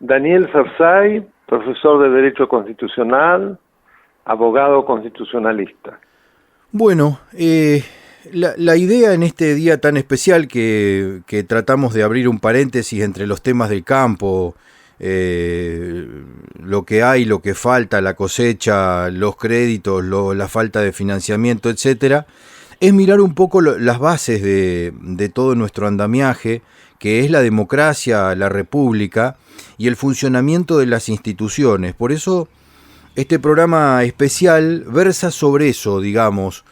Daniel Sarsay, profesor de Derecho Constitucional, abogado constitucionalista. Bueno, la idea en este día tan especial que tratamos de abrir un paréntesis entre los temas del campo, lo que hay, lo que falta, la cosecha, los créditos, la falta de financiamiento, etcétera, es mirar un poco las bases de todo nuestro andamiaje, que es la democracia, la república y el funcionamiento de las instituciones. Por eso este programa especial versa sobre eso, digamos,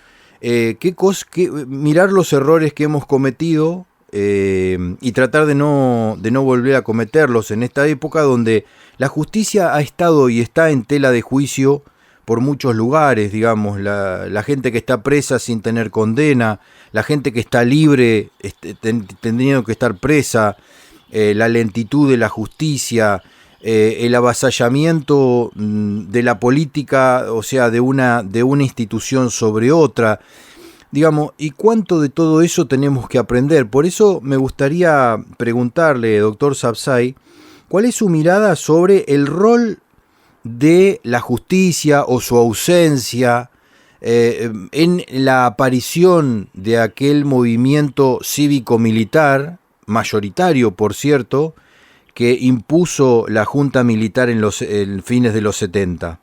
mirar los errores que hemos cometido y tratar de no volver a cometerlos en esta época donde la justicia ha estado y está en tela de juicio por muchos lugares, digamos, la gente que está presa sin tener condena, la gente que está libre teniendo que estar presa, la lentitud de la justicia, el avasallamiento de la política, o sea, de una institución sobre otra, digamos, y cuánto de todo eso tenemos que aprender. Por eso me gustaría preguntarle, doctor Sarsay, ¿cuál es su mirada sobre el rol de la justicia o su ausencia en la aparición de aquel movimiento cívico-militar, mayoritario por cierto, que impuso la Junta Militar en fines de los 70?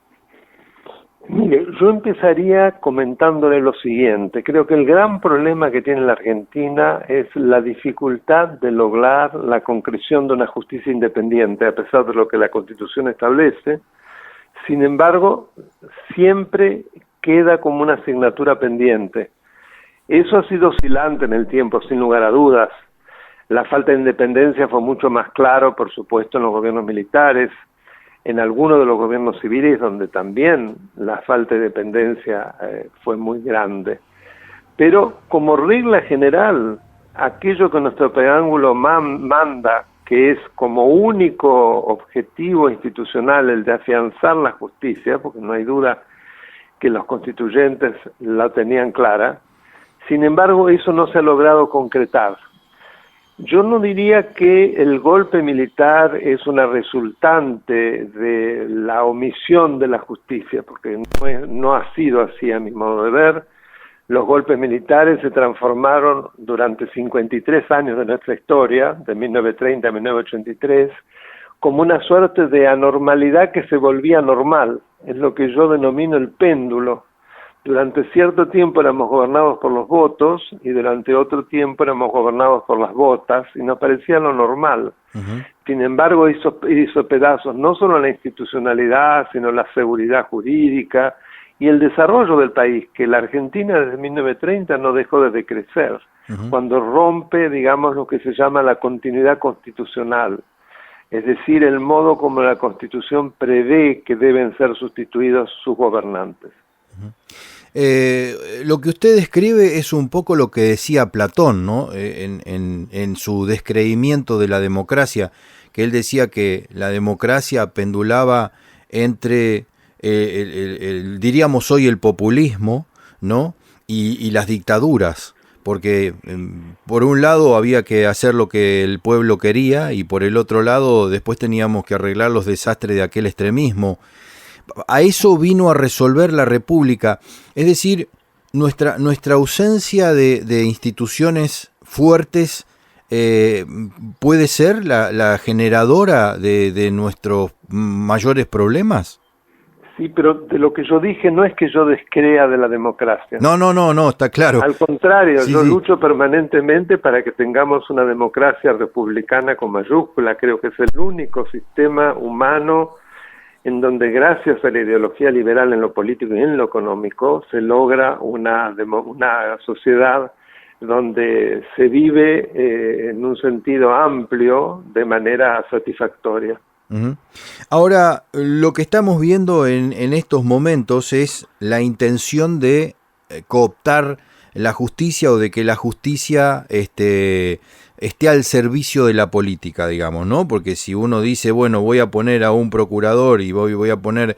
Mire, yo empezaría comentándole lo siguiente. Creo que el gran problema que tiene la Argentina es la dificultad de lograr la concreción de una justicia independiente, a pesar de lo que la Constitución establece. Sin embargo, siempre queda como una asignatura pendiente. Eso ha sido oscilante en el tiempo, sin lugar a dudas. La falta de independencia fue mucho más claro, por supuesto, en los gobiernos militares, en algunos de los gobiernos civiles, donde también la falta de independencia fue muy grande. Pero como regla general, aquello que nuestro preámbulo manda, que es como único objetivo institucional el de afianzar la justicia, porque no hay duda que los constituyentes la tenían clara, sin embargo eso no se ha logrado concretar. Yo no diría que el golpe militar es una resultante de la omisión de la justicia, porque no ha sido así a mi modo de ver. Los golpes militares se transformaron durante 53 años de nuestra historia, de 1930 a 1983, como una suerte de anormalidad que se volvía normal. Es lo que yo denomino el péndulo. Durante cierto tiempo éramos gobernados por los votos y durante otro tiempo éramos gobernados por las botas y nos parecía lo normal. Uh-huh. Sin embargo, hizo pedazos no solo la institucionalidad, sino la seguridad jurídica y el desarrollo del país, que la Argentina desde 1930 no dejó de decrecer, uh-huh, cuando rompe, digamos, lo que se llama la continuidad constitucional, es decir, el modo como la Constitución prevé que deben ser sustituidos sus gobernantes. Uh-huh. Lo que usted describe es un poco lo que decía Platón, ¿no? En su descreimiento de la democracia, que él decía que la democracia pendulaba entre diríamos hoy el populismo, ¿no? y las dictaduras, porque por un lado había que hacer lo que el pueblo quería y por el otro lado después teníamos que arreglar los desastres de aquel extremismo. A eso vino a resolver la República, es decir, nuestra ausencia de instituciones fuertes puede ser la generadora de nuestros mayores problemas. Sí, pero de lo que yo dije no es que yo descrea de la democracia. No, está claro. Al contrario, sí, yo sí. lucho permanentemente para que tengamos una democracia republicana con mayúscula. Creo que es el único sistema humano en donde gracias a la ideología liberal en lo político y en lo económico se logra una sociedad donde se vive en un sentido amplio de manera satisfactoria. Uh-huh. Ahora, lo que estamos viendo en estos momentos es la intención de cooptar la justicia o de que la justicia esté al servicio de la política, digamos, ¿no? Porque si uno dice, bueno, voy a poner a un procurador y voy a poner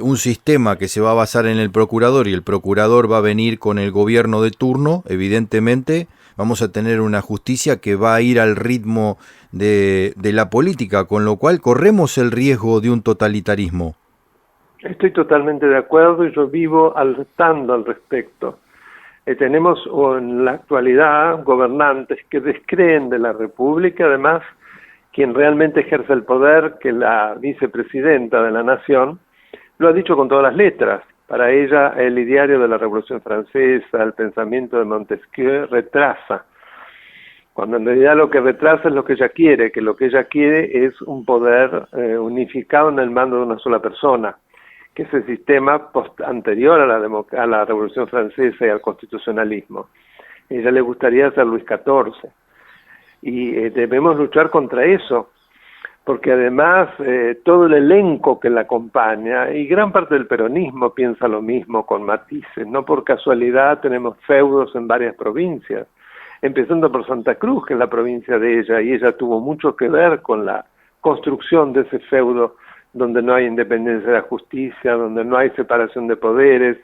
un sistema que se va a basar en el procurador y el procurador va a venir con el gobierno de turno, evidentemente vamos a tener una justicia que va a ir al ritmo de la política, con lo cual corremos el riesgo de un totalitarismo. Estoy totalmente de acuerdo y yo vivo alertando al respecto. Tenemos en la actualidad gobernantes que descreen de la República, además quien realmente ejerce el poder, que la vicepresidenta de la Nación, lo ha dicho con todas las letras. Para ella el ideario de la Revolución Francesa, el pensamiento de Montesquieu retrasa, cuando en realidad lo que retrasa es lo que ella quiere, que lo que ella quiere es un poder unificado en el mando de una sola persona, que es el sistema anterior a la Revolución Francesa y al constitucionalismo. A ella le gustaría ser Luis XIV. Y debemos luchar contra eso, porque además todo el elenco que la acompaña, y gran parte del peronismo piensa lo mismo con matices, no por casualidad tenemos feudos en varias provincias, empezando por Santa Cruz, que es la provincia de ella, y ella tuvo mucho que ver con la construcción de ese feudo, donde no hay independencia de la justicia, donde no hay separación de poderes,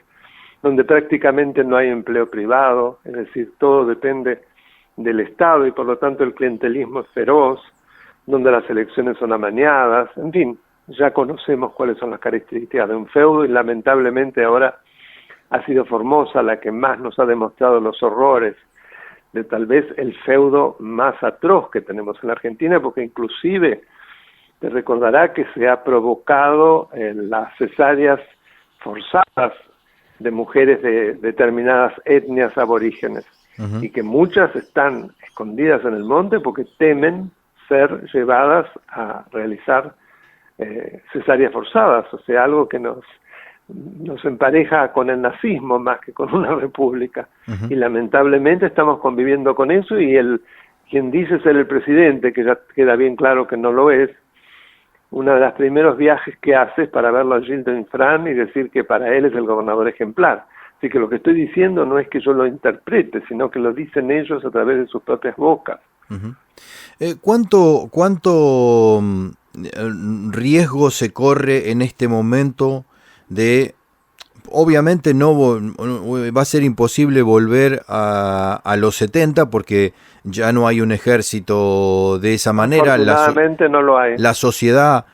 donde prácticamente no hay empleo privado, es decir, todo depende del Estado y por lo tanto el clientelismo es feroz, donde las elecciones son amañadas, en fin, ya conocemos cuáles son las características de un feudo y lamentablemente ahora ha sido Formosa la que más nos ha demostrado los horrores de tal vez el feudo más atroz que tenemos en la Argentina, porque inclusive te recordará que se ha provocado las cesáreas forzadas de mujeres de determinadas etnias aborígenes, y que muchas están escondidas en el monte porque temen ser llevadas a realizar cesáreas forzadas, o sea, algo que nos empareja con el nazismo más que con una república, y lamentablemente estamos conviviendo con eso, y quien dice ser el presidente, que ya queda bien claro que no lo es, uno de los primeros viajes que hace es para verlo a Gilles d'Infrane y decir que para él es el gobernador ejemplar. Así que lo que estoy diciendo no es que yo lo interprete, sino que lo dicen ellos a través de sus propias bocas. ¿Cuánto riesgo se corre en este momento de... Obviamente no va a ser imposible volver a los 70 porque ya no hay un ejército de esa manera. Afortunadamente no lo hay. La sociedad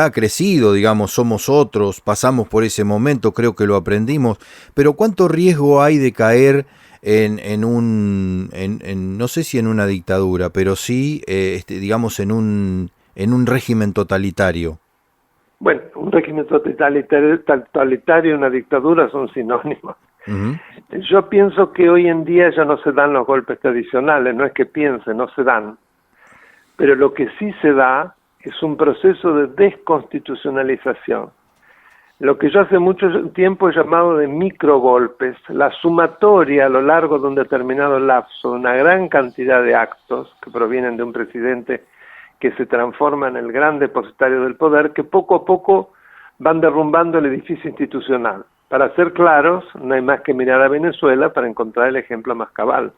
ha crecido, digamos, somos otros, pasamos por ese momento, creo que lo aprendimos. Pero ¿cuánto riesgo hay de caer no sé si en una dictadura, pero sí, digamos, en un régimen totalitario? Bueno, un régimen totalitario y una dictadura son sinónimos. Yo pienso que hoy en día ya no se dan los golpes tradicionales, no es que piense, no se dan. Pero lo que sí se da es un proceso de desconstitucionalización. Lo que yo hace mucho tiempo he llamado de microgolpes, la sumatoria a lo largo de un determinado lapso, una gran cantidad de actos que provienen de un presidente que se transforma en el gran depositario del poder, que poco a poco van derrumbando el edificio institucional. Para ser claros, no hay más que mirar a Venezuela para encontrar el ejemplo más cabal.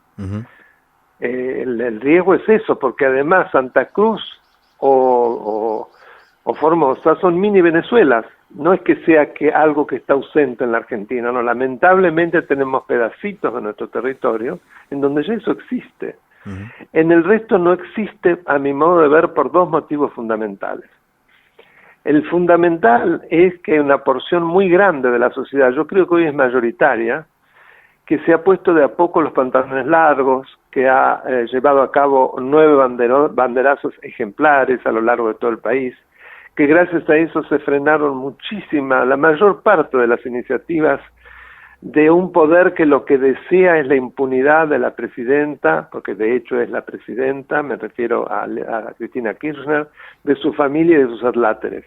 El riesgo es eso, porque además Santa Cruz o Formosa son mini Venezuelas. No es que sea algo que está ausente en la Argentina, no, lamentablemente tenemos pedacitos de nuestro territorio en donde ya eso existe. En el resto no existe, a mi modo de ver, por dos motivos fundamentales. El fundamental es que hay una porción muy grande de la sociedad, yo creo que hoy es mayoritaria, que se ha puesto de a poco los pantalones largos, que ha llevado a cabo 9 banderazos ejemplares a lo largo de todo el país, que gracias a eso se frenaron la mayor parte de las iniciativas de un poder que lo que desea es la impunidad de la presidenta, porque de hecho es la presidenta, me refiero a Cristina Kirchner, de su familia y de sus adláteres.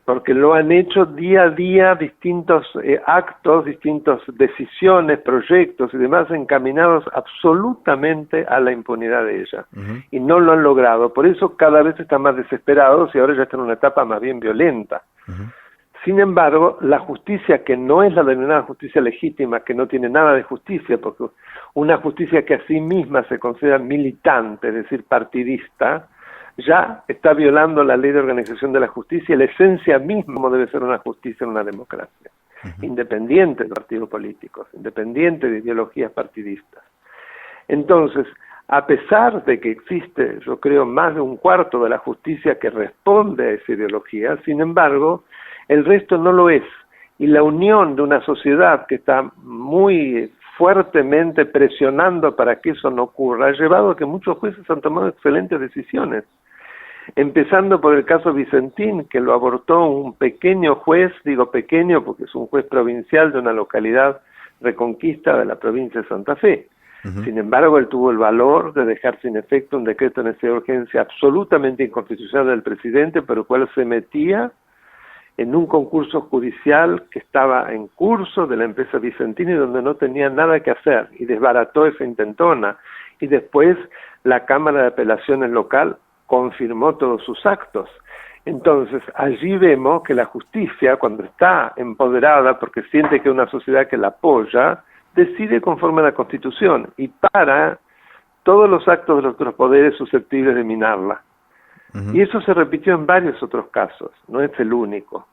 Porque lo han hecho día a día distintos actos, distintas decisiones, proyectos y demás encaminados absolutamente a la impunidad de ella. Y no lo han logrado, por eso cada vez están más desesperados y ahora ya están en una etapa más bien violenta. Sin embargo, la justicia que no es la denominada justicia legítima, que no tiene nada de justicia, porque una justicia que a sí misma se considera militante, es decir, partidista, ya está violando la ley de organización de la justicia, la esencia misma debe ser una justicia en una democracia, independiente de partidos políticos, independiente de ideologías partidistas. Entonces, a pesar de que existe, yo creo, más de un cuarto de la justicia que responde a esa ideología, sin embargo, el resto no lo es. Y la unión de una sociedad que está muy fuertemente presionando para que eso no ocurra ha llevado a que muchos jueces han tomado excelentes decisiones. Empezando por el caso Vicentín, que lo abortó un pequeño juez, digo pequeño porque es un juez provincial de una localidad Reconquista de la provincia de Santa Fe. Sin embargo, él tuvo el valor de dejar sin efecto un decreto de necesidad de urgencia absolutamente inconstitucional del presidente, por el cual se metía en un concurso judicial que estaba en curso de la empresa Vicentini, donde no tenía nada que hacer, y desbarató esa intentona. Y después la Cámara de Apelaciones local confirmó todos sus actos. Entonces, allí vemos que la justicia, cuando está empoderada, porque siente que hay una sociedad que la apoya, decide conforme a la Constitución y para todos los actos de los otros poderes susceptibles de minarla. Y eso se repitió en varios otros casos, no es el único.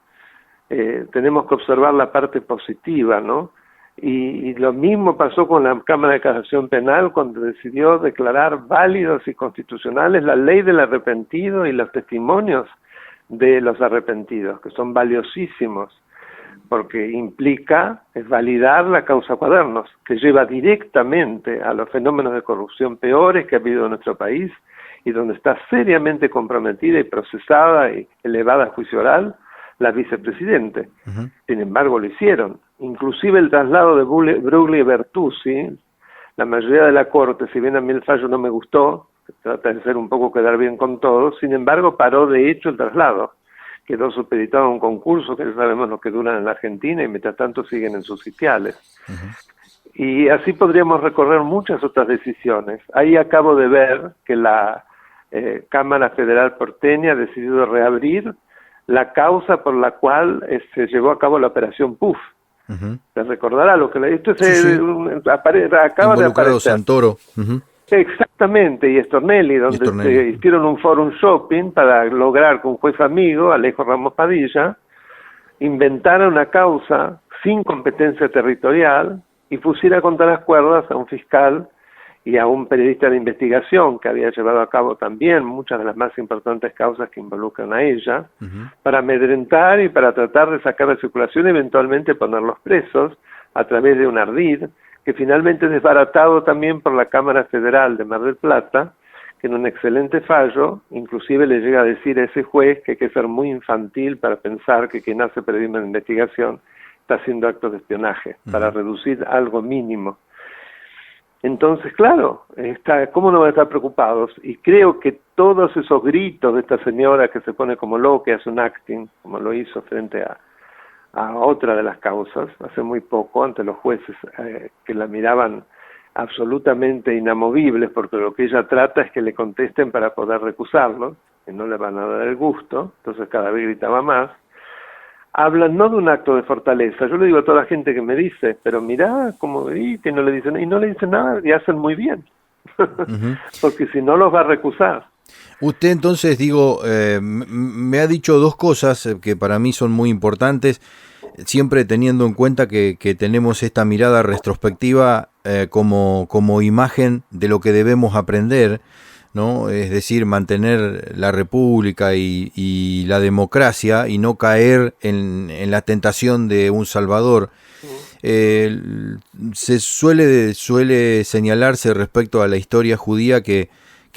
Tenemos que observar la parte positiva, ¿no? Y lo mismo pasó con la Cámara de Casación Penal cuando decidió declarar válidos y constitucionales la ley del arrepentido y los testimonios de los arrepentidos, que son valiosísimos, porque implica validar la causa Cuadernos, que lleva directamente a los fenómenos de corrupción peores que ha habido en nuestro país y donde está seriamente comprometida y procesada y elevada a juicio oral la vicepresidente. Sin embargo, lo hicieron. Inclusive el traslado de Brugli y Bertuzzi, la mayoría de la Corte, si bien a mí el fallo no me gustó, trata de ser un poco quedar bien con todos, sin embargo paró de hecho el traslado. Quedó supeditado a un concurso que ya sabemos lo que duran en la Argentina y mientras tanto siguen en sus sitiales. Y así podríamos recorrer muchas otras decisiones. Ahí acabo de ver que la Cámara Federal porteña ha decidido reabrir la causa por la cual se llevó a cabo la operación PUF. ¿Se recordará lo que le esto acaba de aparecer? Santoro. Exactamente, y Stornelli, donde se hicieron un forum shopping para lograr que un juez amigo, Alejo Ramos Padilla, inventara una causa sin competencia territorial y pusiera contra las cuerdas a un fiscal y a un periodista de investigación que había llevado a cabo también muchas de las más importantes causas que involucran a ella, para amedrentar y para tratar de sacar de circulación y eventualmente ponerlos presos a través de un ardid, que finalmente es desbaratado también por la Cámara Federal de Mar del Plata, que en un excelente fallo, inclusive le llega a decir a ese juez que hay que ser muy infantil para pensar que quien hace periodismo de investigación está haciendo actos de espionaje, para reducir algo mínimo. Entonces, claro, ¿cómo no van a estar preocupados? Y creo que todos esos gritos de esta señora que se pone como loca, hace un acting, como lo hizo frente a otra de las causas, hace muy poco, ante los jueces que la miraban absolutamente inamovibles, porque lo que ella trata es que le contesten para poder recusarlo, que no le van a dar el gusto, entonces cada vez gritaba más. Hablan no de un acto de fortaleza, yo le digo a toda la gente que me dice, pero mirá cómo grita y no le dicen nada y hacen muy bien, porque si no los va a recusar. Usted entonces, digo, me ha dicho dos cosas que para mí son muy importantes, siempre teniendo en cuenta que tenemos esta mirada retrospectiva como imagen de lo que debemos aprender, ¿no? Es decir, mantener la república y la democracia y no caer en la tentación de un salvador. Se suele señalarse respecto a la historia judía que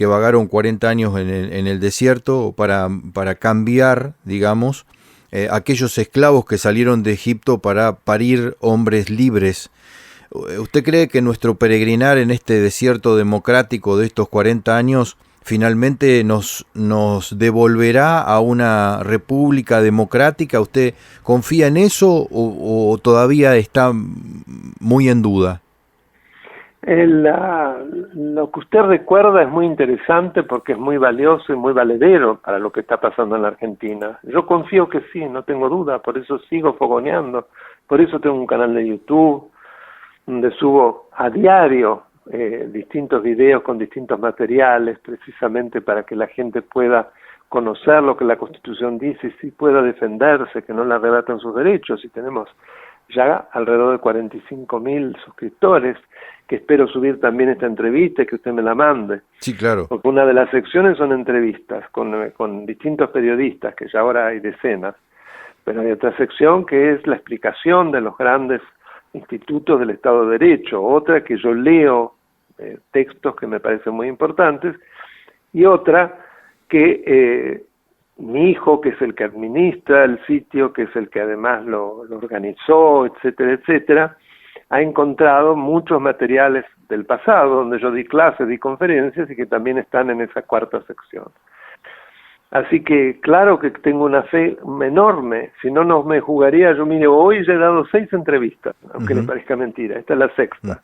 vagaron 40 años en el desierto para cambiar, digamos, aquellos esclavos que salieron de Egipto para parir hombres libres. ¿Usted cree que nuestro peregrinar en este desierto democrático de estos 40 años finalmente nos devolverá a una república democrática? ¿Usted confía en eso o todavía está muy en duda? Lo que usted recuerda es muy interesante porque es muy valioso y muy valedero para lo que está pasando en la Argentina. Yo confío que sí, no tengo duda, por eso sigo fogoneando, por eso tengo un canal de YouTube donde subo a diario distintos videos con distintos materiales, precisamente para que la gente pueda conocer lo que la Constitución dice y sí pueda defenderse, que no le arrebatan sus derechos. Y tenemos ya alrededor de 45.000 suscriptores que espero subir también esta entrevista y que usted me la mande. Sí, claro. Porque una de las secciones son entrevistas con distintos periodistas, que ya ahora hay decenas, pero hay otra sección que es la explicación de los grandes institutos del Estado de Derecho, otra que yo leo textos que me parecen muy importantes, y otra que mi hijo, que es el que administra el sitio, que es el que además lo organizó, etcétera, etcétera, ha encontrado muchos materiales del pasado, donde yo di clases, di conferencias, y que también están en esa cuarta sección. Así que claro que tengo una fe enorme, si no, no me jugaría. Yo, mire, hoy ya he dado 6 entrevistas, aunque le parezca mentira, esta es la sexta,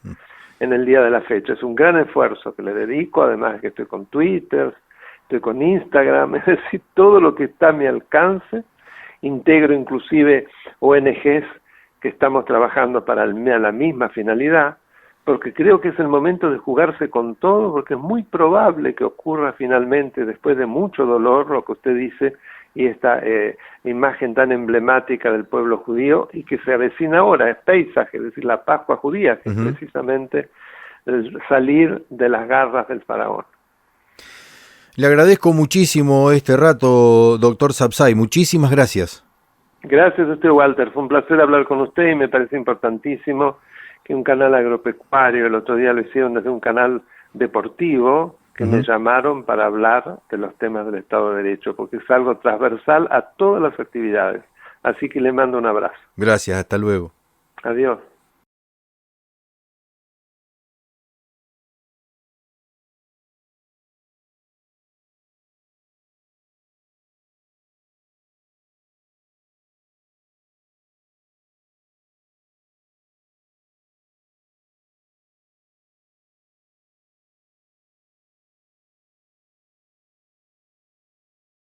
en el día de la fecha. Es un gran esfuerzo que le dedico, además de que estoy con Twitter, estoy con Instagram, es decir, todo lo que está a mi alcance. Integro inclusive ONGs que estamos trabajando para la misma finalidad, porque creo que es el momento de jugarse con todo, porque es muy probable que ocurra finalmente, después de mucho dolor, lo que usted dice, y esta imagen tan emblemática del pueblo judío, y que se avecina ahora, es Pesaj, es decir, la Pascua judía, que es precisamente salir de las garras del faraón. Le agradezco muchísimo este rato, doctor Sapsay. Muchísimas gracias. Gracias a usted, Walter. Fue un placer hablar con usted y me parece importantísimo que un canal agropecuario, el otro día lo hicieron desde un canal deportivo, que me llamaron para hablar de los temas del Estado de Derecho, porque es algo transversal a todas las actividades. Así que le mando un abrazo. Gracias, hasta luego. Adiós.